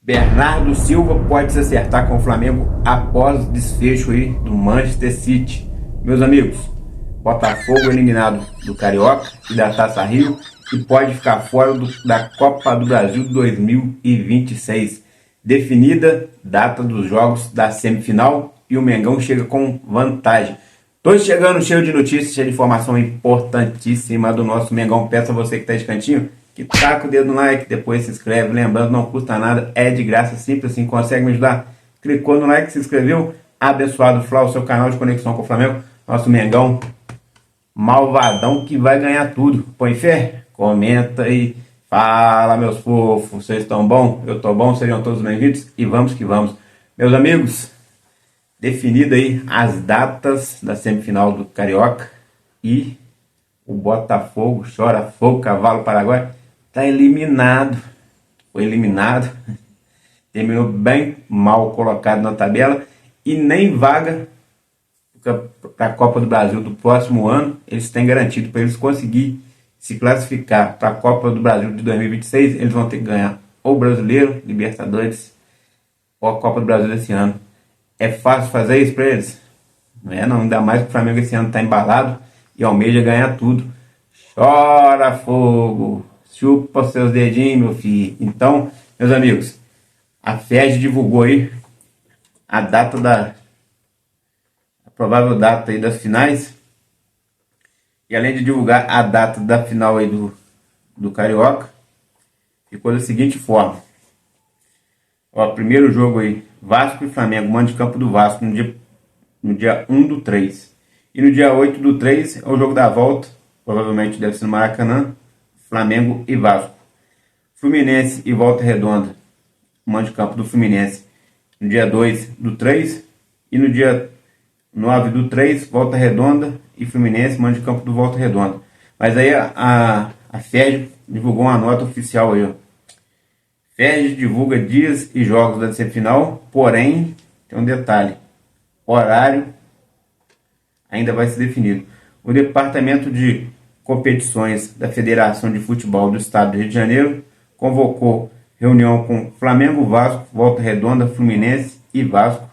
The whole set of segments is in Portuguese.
Bernardo Silva pode se acertar com o Flamengo após o desfecho aí do Manchester City. Meus amigos, Botafogo eliminado do Carioca e da Taça Rio e pode ficar fora da Copa do Brasil 2026. Definida data dos jogos da semifinal e o Mengão chega com vantagem. Tô chegando cheio de notícias, cheio de informação importantíssima do nosso Mengão. Peço a você que está de cantinho que taca o dedo no like, depois se inscreve. Lembrando, não custa nada, é de graça, simples assim, consegue me ajudar. Clicou no like, se inscreveu, abençoado Fla, o seu canal de conexão com o Flamengo. Nosso Mengão malvadão que vai ganhar tudo. Põe fé? Comenta aí. Fala, meus fofos, vocês estão bom? Eu tô bom, sejam todos bem-vindos e vamos que vamos. Meus amigos, definido aí as datas da semifinal do Carioca e o Botafogo, chora fogo, cavalo paraguai, tá eliminado. Foi eliminado, terminou bem mal colocado na tabela e nem vaga para a Copa do Brasil do próximo ano eles têm garantido. Para eles conseguirem se classificar para a Copa do Brasil de 2026, eles vão ter que ganhar ou Brasileiro, Libertadores ou a Copa do Brasil desse ano. É fácil fazer isso para eles? Não é não, ainda mais que o Flamengo esse ano está embalado e almeja ganhar tudo. Chora fogo, chupa seus dedinhos, meu filho. Então, meus amigos, a FED divulgou aí a provável data aí das finais. E além de divulgar a data da final aí do Carioca, ficou da seguinte forma. Ó, primeiro jogo aí, Vasco e Flamengo, mando de campo do Vasco, no dia 1/3. E no dia 8/3 é o jogo da volta, provavelmente deve ser no Maracanã, Flamengo e Vasco. Fluminense e Volta Redonda, mando de campo do Fluminense, no dia 2/3. E no dia 9/3, Volta Redonda e Fluminense, mando de campo do Volta Redonda. Mas aí a FED divulgou uma nota oficial aí, ó. FED divulga dias e jogos da semifinal, porém, tem um detalhe, horário ainda vai ser definido. O Departamento de Competições da Federação de Futebol do Estado do Rio de Janeiro convocou reunião com Flamengo, Vasco, Volta Redonda, Fluminense e Vasco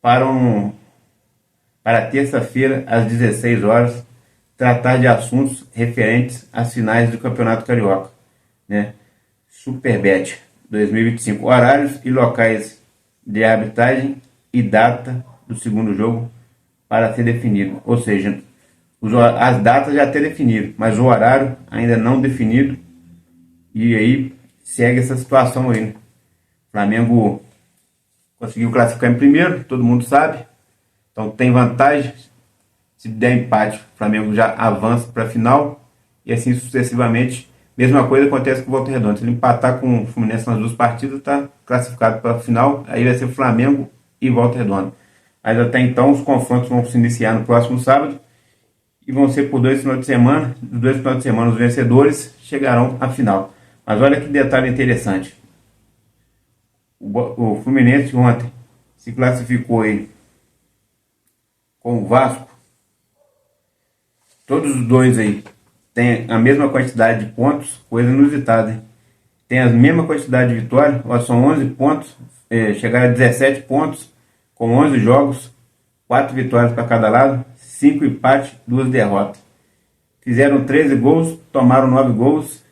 para terça-feira, às 16 horas, tratar de assuntos referentes às finais do Campeonato Carioca, né? Superbet 2025, horários e locais de arbitragem e data do segundo jogo para ser definido. Ou seja, as datas já estão definidas, mas o horário ainda não definido. E aí segue essa situação aí, né? Flamengo conseguiu classificar em primeiro, todo mundo sabe. Então tem vantagem. Se der empate, o Flamengo já avança para a final. E assim sucessivamente. Mesma coisa acontece com o Volta Redonda. Se ele empatar com o Fluminense nas duas partidas, está classificado para a final. Aí vai ser Flamengo e Volta Redonda. Mas até então os confrontos vão se iniciar no próximo sábado. E vão ser por 2 finais de semana. Dos 2 finais de semana, os vencedores chegarão à final. Mas olha que detalhe interessante. O Fluminense ontem se classificou aí com o Vasco. Todos os dois aí têm a mesma quantidade de pontos, coisa inusitada, hein? Tem a mesma quantidade de vitórias, são 11 pontos, chegaram a 17 pontos, com 11 jogos, 4 vitórias para cada lado, 5 empates, 2 derrotas. Fizeram 13 gols, tomaram 9 gols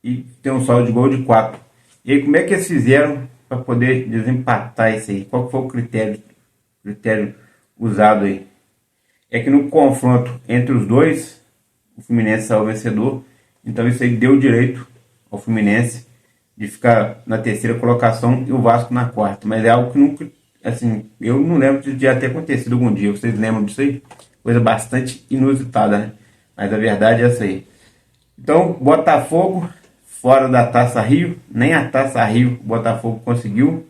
e tem um saldo de gol de 4. E aí como é que eles fizeram para poder desempatar isso aí? Qual foi o critério usado aí? É que no confronto entre os dois, o Fluminense saiu vencedor, então isso aí deu direito ao Fluminense de ficar na terceira colocação e o Vasco na quarta. Mas é algo que nunca, assim, eu não lembro de já ter acontecido algum dia. Vocês lembram disso aí? Coisa bastante inusitada, né? Mas a verdade é essa aí. Então, Botafogo fora da Taça Rio, nem a Taça Rio o Botafogo conseguiu.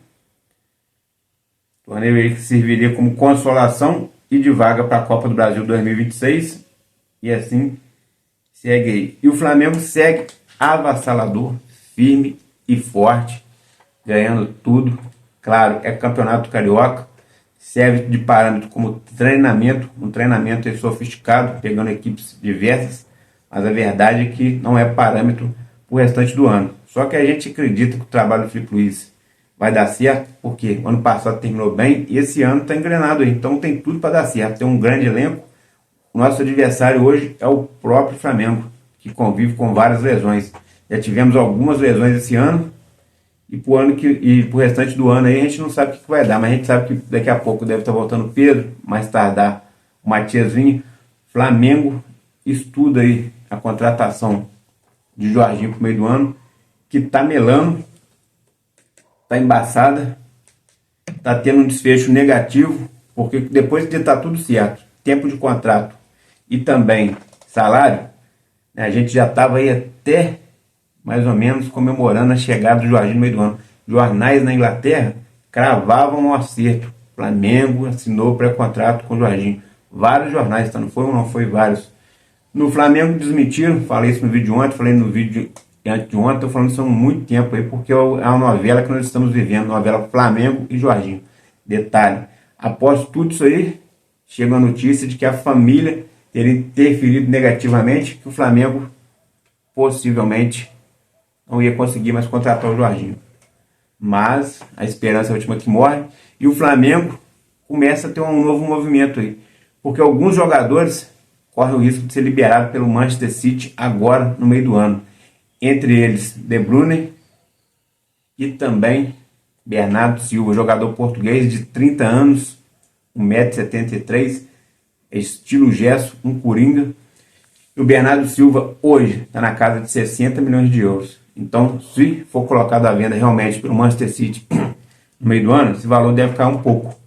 Torneio aí que serviria como consolação e de vaga para a Copa do Brasil 2026. E assim segue aí. E o Flamengo segue avassalador, firme e forte, ganhando tudo. Claro, é campeonato carioca, serve de parâmetro como treinamento, um treinamento sofisticado, pegando equipes diversas, mas a verdade é que não é parâmetro o restante do ano. Só que a gente acredita que o trabalho do Filipe Luiz vai dar certo, porque o ano passado terminou bem e esse ano está engrenado aí. Então tem tudo para dar certo. Tem um grande elenco. O nosso adversário hoje é o próprio Flamengo, que convive com várias lesões. Já tivemos algumas lesões esse ano e pro restante do ano aí a gente não sabe o que vai dar, mas a gente sabe que daqui a pouco deve estar voltando o Pedro, mais tardar o Matias Vinha. Flamengo estuda aí a contratação de Jorginho pro meio do ano, que tá melando, tá embaçada, tá tendo um desfecho negativo, porque depois de estar tudo certo, tempo de contrato e também salário, né, a gente já estava aí até mais ou menos comemorando a chegada do Jorginho no meio do ano. Jornais na Inglaterra cravavam um acerto. Flamengo assinou pré-contrato com o Jorginho. Vários jornais, tá? Não foi um, não foi vários. No Flamengo desmentiram, falei isso no vídeo ontem, falei no vídeo antes de ontem, estou falando isso há muito tempo aí, porque é uma novela que nós estamos vivendo, novela Flamengo e Jorginho. Detalhe, após tudo isso aí, chega a notícia de que a família teria interferido negativamente, que o Flamengo possivelmente não ia conseguir mais contratar o Jorginho. Mas a esperança é a última que morre, e o Flamengo começa a ter um novo movimento aí, porque alguns jogadores correm o risco de ser liberado pelo Manchester City agora no meio do ano. Entre eles, De Bruyne e também Bernardo Silva, jogador português de 30 anos, 1,73 m, estilo gesso, um coringa. E o Bernardo Silva hoje está na casa de 60 milhões de euros. Então, se for colocado à venda realmente pelo Manchester City no meio do ano, esse valor deve cair um pouco.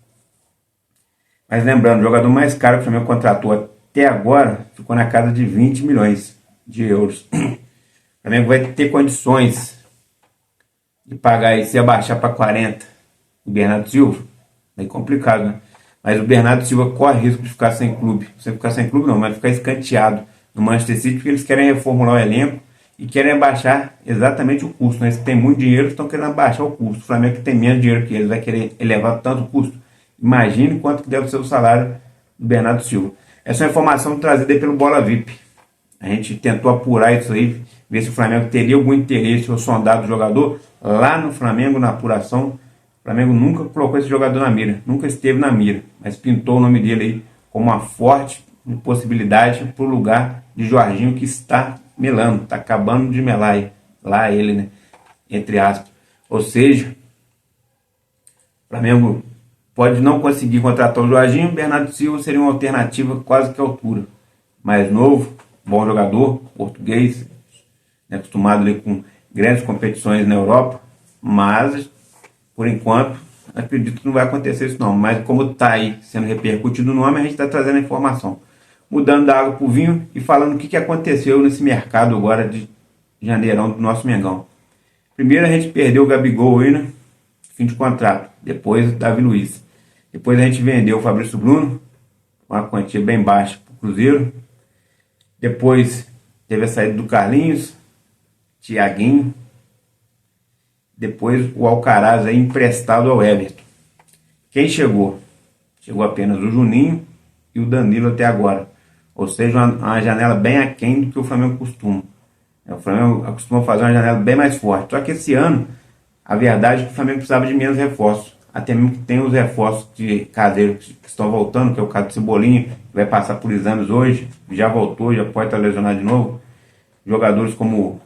Mas lembrando, o jogador mais caro que o Flamengo contratou até agora ficou na casa de 20 milhões de euros. O Flamengo vai ter condições de pagar e se abaixar para 40 o Bernardo Silva. É complicado, né? Mas o Bernardo Silva corre risco de ficar sem clube. Você ficar sem clube não, mas ficar escanteado no Manchester City, porque eles querem reformular o elenco e querem abaixar exatamente o custo, né? Eles que têm muito dinheiro estão querendo abaixar o custo. O Flamengo, que tem menos dinheiro que eles, vai querer elevar tanto o custo. Imagine quanto que deve ser o salário do Bernardo Silva. Essa é uma informação trazida aí pelo Bola VIP. A gente tentou apurar isso aí, ver se o Flamengo teria algum interesse ou sondado o jogador. Lá no Flamengo, na apuração, o Flamengo nunca colocou esse jogador na mira, nunca esteve na mira, mas pintou o nome dele aí como uma forte possibilidade para o lugar de Jorginho, que está melando, está acabando de melar aí, lá ele, né, entre aspas. Ou seja, o Flamengo pode não conseguir contratar o Jorginho, Bernardo Silva seria uma alternativa quase que à altura. Mais novo, bom jogador, português, né, acostumado ali com grandes competições na Europa, mas por enquanto acredito que não vai acontecer isso não. Mas como está aí sendo repercutido o nome, a gente está trazendo a informação. Mudando da água para o vinho e falando o que aconteceu nesse mercado agora de janeirão do nosso Mengão. Primeiro a gente perdeu o Gabigol aí, né? Fim de contrato. Depois o Davi Luiz. Depois a gente vendeu o Fabrício Bruno, uma quantia bem baixa para o Cruzeiro. Depois teve a saída do Carlinhos, Thiaguinho. Depois o Alcaraz aí emprestado ao Everton. Quem chegou? Chegou apenas o Juninho e o Danilo até agora. Ou seja, uma janela bem aquém do que o Flamengo costuma. O Flamengo costuma fazer uma janela bem mais forte. Só que esse ano, a verdade é que o Flamengo precisava de menos reforços. Até mesmo que tem os reforços de caseiros que estão voltando, que é o caso do Cebolinha, que vai passar por exames hoje, já voltou, já pode estar lesionado de novo. Jogadores como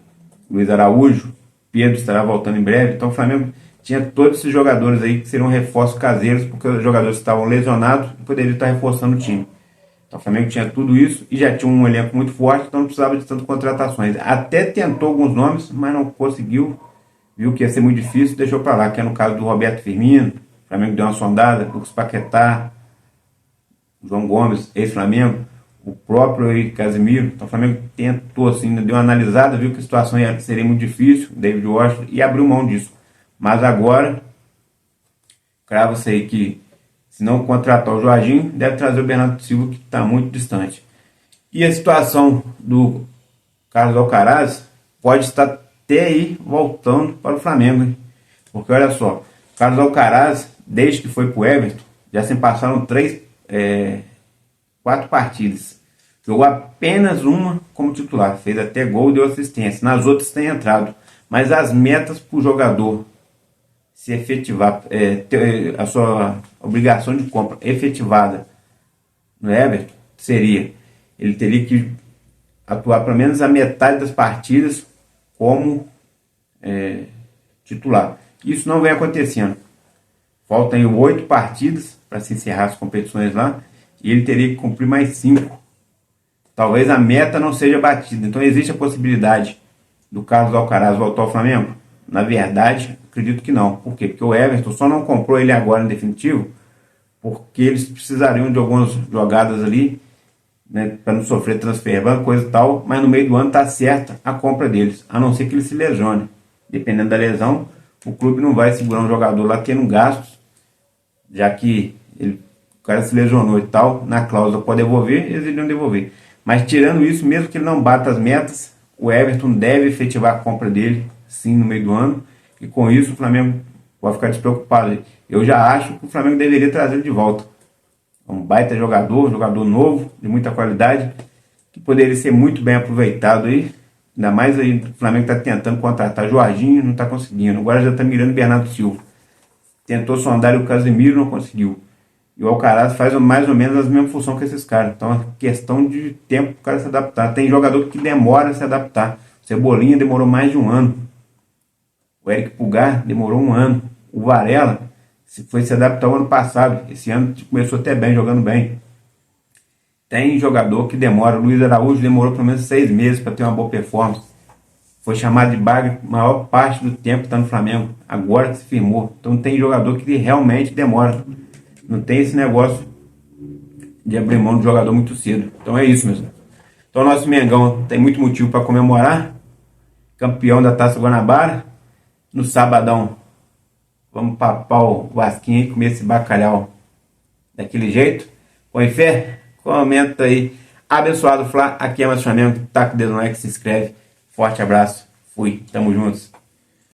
Luiz Araújo, Pedro estará voltando em breve. Então o Flamengo tinha todos esses jogadores aí que seriam reforços caseiros, porque os jogadores estavam lesionados e poderiam estar reforçando o time. Então o Flamengo tinha tudo isso e já tinha um elenco muito forte, então não precisava de tantas contratações. Até tentou alguns nomes, mas não conseguiu. Viu que ia ser muito difícil, deixou para lá, que é no caso do Roberto Firmino. O Flamengo deu uma sondada, Lucas Paquetá, João Gomes, ex-Flamengo, o próprio aí, Casemiro. Então o Flamengo tentou assim, deu uma analisada, viu que a situação seria muito difícil, David Washington, e abriu mão disso. Mas agora, crava-se aí que se não contratar o Jorginho, deve trazer o Bernardo Silva, que está muito distante. E a situação do Carlos Alcaraz pode estar até aí voltando para o Flamengo, hein? Porque olha só, Carlos Alcaraz, desde que foi para o Everton, já se passaram 4 partidas. Jogou apenas uma como titular, fez até gol e deu assistência. Nas outras tem entrado. Mas as metas para o jogador se efetivar, ter a sua obrigação de compra efetivada no Everton, ele teria que atuar pelo menos a metade das partidas como titular. Isso não vem acontecendo. Faltam 8 partidas para se encerrar as competições lá e ele teria que cumprir mais 5. Talvez a meta não seja batida. Então existe a possibilidade do Carlos Alcaraz voltar ao Flamengo? Na verdade, acredito que não. Por quê? Porque o Everton só não comprou ele agora em definitivo porque eles precisariam de algumas jogadas ali, né, para não sofrer transfer ban, coisa e tal, mas no meio do ano está certa a compra deles, a não ser que ele se lesione. Dependendo da lesão, o clube não vai segurar um jogador lá tendo gastos, já que o cara se lesionou e tal, na cláusula pode devolver, eles iriam devolver. Mas tirando isso, mesmo que ele não bata as metas, o Everton deve efetivar a compra dele, sim, no meio do ano, e com isso o Flamengo pode ficar despreocupado. Eu já acho que o Flamengo deveria trazer ele de volta. É um baita jogador novo, de muita qualidade, que poderia ser muito bem aproveitado aí. Ainda mais aí o Flamengo está tentando contratar Jorginho, não está conseguindo. Agora já está mirando Bernardo Silva. Tentou sondar o Casemiro, não conseguiu. E o Alcaraz faz mais ou menos as mesmas funções que esses caras. Então é questão de tempo para o cara se adaptar. Tem jogador que demora a se adaptar. O Cebolinha demorou mais de 1 ano. O Eric Pulgar demorou 1 ano. O Varela foi se adaptar o ano passado. Esse ano começou até bem, jogando bem. Tem jogador que demora. O Luiz Araújo demorou pelo menos 6 meses para ter uma boa performance. Foi chamado de bagre a maior parte do tempo que está no Flamengo. Agora que se firmou. Então tem jogador que realmente demora. Não tem esse negócio de abrir mão de jogador muito cedo. Então é isso, meus amigos. Então o nosso Mengão tem muito motivo para comemorar. Campeão da Taça Guanabara. No sabadão, vamos papar o Vasquinho e comer esse bacalhau daquele jeito. Põe fé? Comenta aí. Abençoado Flá. Aqui é mais Flamengo. Taca o dedo no like, se inscreve. Forte abraço. Fui. Tamo juntos.